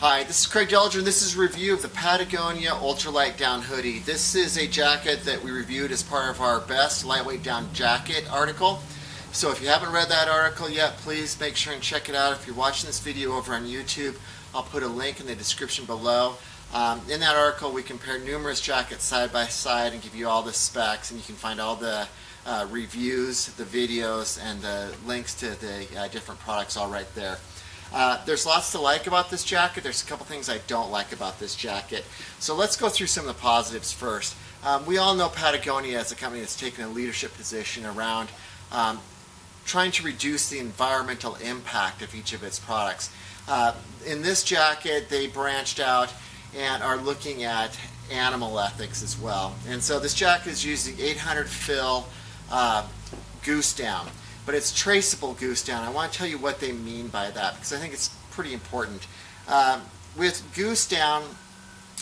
Hi, this is Craig Dellinger, and this is a review of the Patagonia Ultralight Down Hoody. This is a jacket that we reviewed as part of our best lightweight down jacket article. So if you haven't read that article yet, please make sure and check it out. If you're watching this video over on YouTube, I'll put a link in the description below. In that article, we compare numerous jackets side by side and give you all the specs, and you can find all the reviews, the videos, and the links to the different products all right there. There's lots to like about this jacket. There's a couple things I don't like about this jacket. So let's go through some of the positives first. We all know Patagonia as a company that's taken a leadership position around trying to reduce the environmental impact of each of its products. In this jacket, they branched out and are looking at animal ethics as well. And so this jacket is using 800 fill goose down. But it's traceable goose down. I want to tell you what they mean by that because I think it's pretty important. With goose down,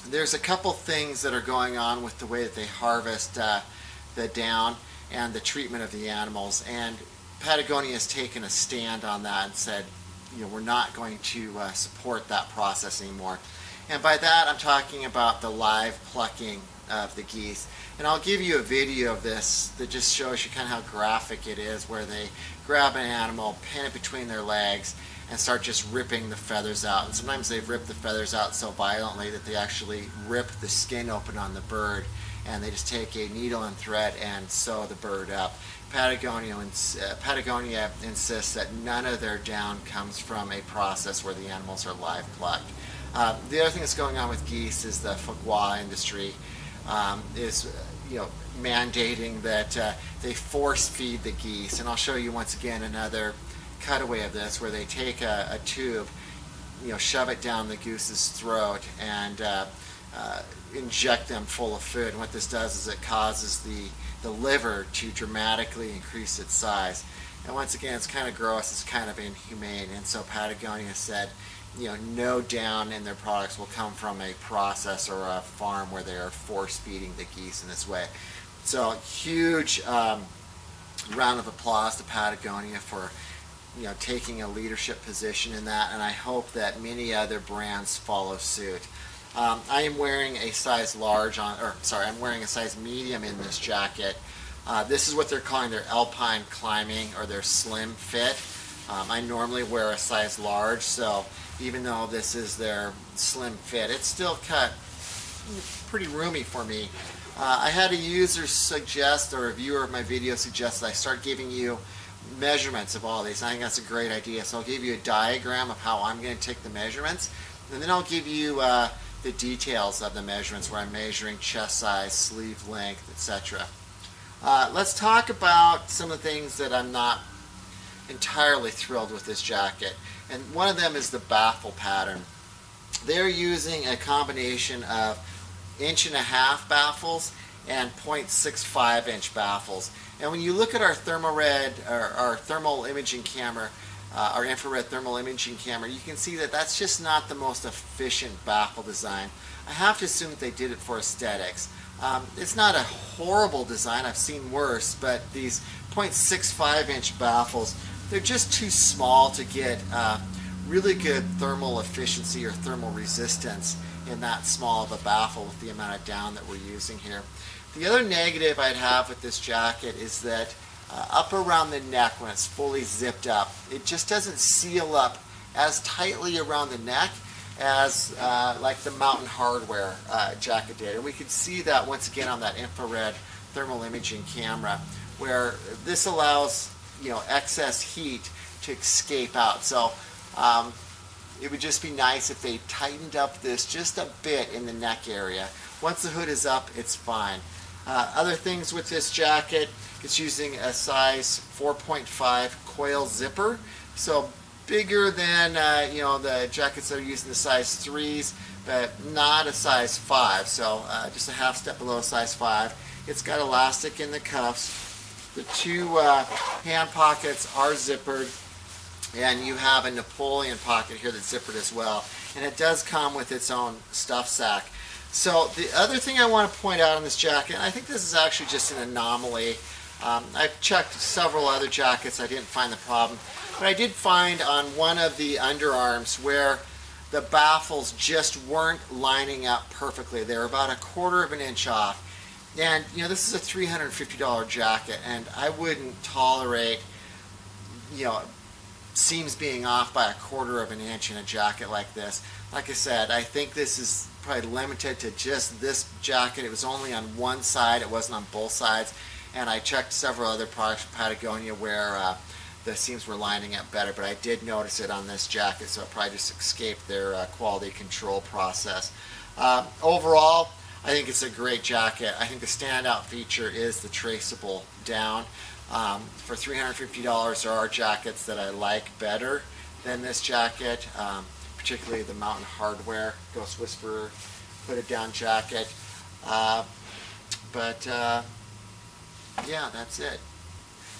there's a couple things that are going on with the way that they harvest the down and the treatment of the animals. And Patagonia has taken a stand on that and said, you know, we're not going to support that process anymore. And by that, I'm talking about the live plucking of the geese. And I'll give you a video of this that just shows you kind of how graphic it is, where they grab an animal, pin it between their legs, and start just ripping the feathers out. And sometimes they've ripped the feathers out so violently that they actually rip the skin open on the bird, and they just take a needle and thread and sew the bird up. Patagonia insists that none of their down comes from a process where the animals are live plucked. The other thing that's going on with geese is the foie gras industry is mandating that they force feed the geese. And I'll show you once again another cutaway of this where they take a tube, shove it down the goose's throat and inject them full of food. And what this does is it causes the liver to dramatically increase its size. And once again, it's kind of gross, it's kind of inhumane. And so Patagonia said, no down in their products will come from a process or a farm where they are force feeding the geese in this way. So huge round of applause to Patagonia for taking a leadership position in that, and I hope that many other brands follow suit. I am wearing a size large I'm wearing a size medium in this jacket. This is what they're calling their alpine climbing or their slim fit. I normally wear a size large, so even though this is their slim fit, it's still cut pretty roomy for me. I had a user suggest, or a viewer of my video suggest, that I start giving you measurements of all these. I think that's a great idea. So I'll give you a diagram of how I'm going to take the measurements, and then I'll give you the details of the measurements where I'm measuring chest size, sleeve length, etc. Let's talk about some of the things that I'm not entirely thrilled with this jacket, and one of them is the baffle pattern. They're using a combination of 1.5-inch baffles and 0.65-inch baffles. And when you look at our our thermal imaging camera, our infrared thermal imaging camera, you can see that that's just not the most efficient baffle design. I have to assume that they did it for aesthetics. It's not a horrible design, I've seen worse, but these 0.65-inch baffles, they're just too small to get really good thermal efficiency or thermal resistance in that small of a baffle with the amount of down that we're using here. The other negative I'd have with this jacket is that up around the neck when it's fully zipped up, it just doesn't seal up as tightly around the neck as like the Mountain Hardwear jacket did. And we could see that once again on that infrared thermal imaging camera, where this allows excess heat to escape out. So it would just be nice if they tightened up this just a bit in the neck area. Once the hood is up, it's fine. Other things with this jacket, it's using a size 4.5 coil zipper, so bigger than the jackets that are using the size 3s, but not a size 5, so just a half step below a size 5. It's got elastic in the cuffs. The two hand pockets are zippered, and you have a Napoleon pocket here that's zippered as well, and it does come with its own stuff sack. So the other thing I want to point out on this jacket, and I think this is actually just an anomaly, I've checked several other jackets, I didn't find the problem, but I did find on one of the underarms where the baffles just weren't lining up perfectly. They were about 1/4 of an inch off. And you know, this is a $350 jacket, and I wouldn't tolerate, you know, seams being off by 1/4 of an inch in a jacket like this. Like I said, I think this is probably limited to just this jacket. It was only on one side, it wasn't on both sides, and I checked several other products from Patagonia where the seams were lining up better, but I did notice it on this jacket, so it probably just escaped their quality control process. Overall, I think it's a great jacket. I think the standout feature is the traceable down. For $350, there are jackets that I like better than this jacket, particularly the Mountain Hardwear Ghost Whisperer hooded down jacket. Yeah, that's it.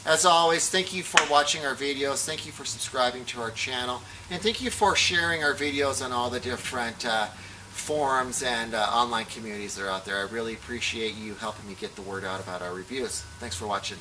As always, thank you for watching our videos, thank you for subscribing to our channel, and thank you for sharing our videos on all the different forums and online communities that are out there. I really appreciate you helping me get the word out about our reviews. Thanks for watching.